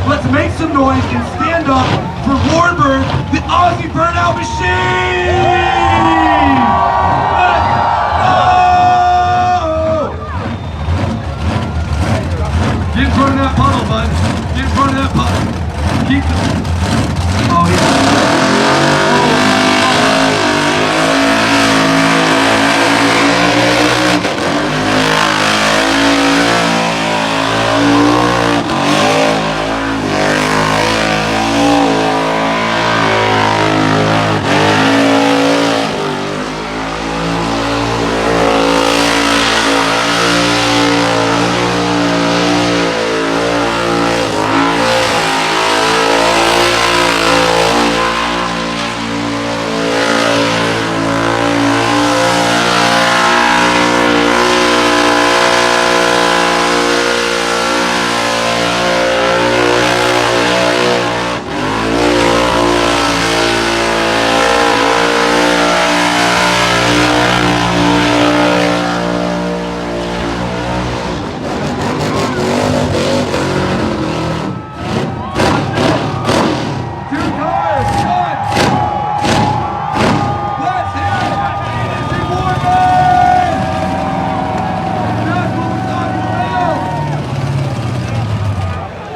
let's make some noise and stand up for Warbird, the Aussie Burnout Machine! Let's go! Get in front of that puddle, bud. Get in front of that puddle. Keep the... Oh, yeah.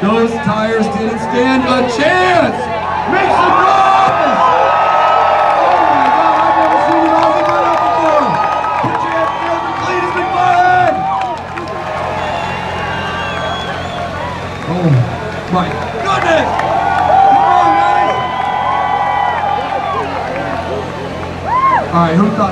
Those tires didn't stand a chance! Make some noise! Oh my God, I've never seen an Aussie Burnout before! Put your hands together for Cleetus McFarland! Oh my goodness! Come on, guys! Alright, who thought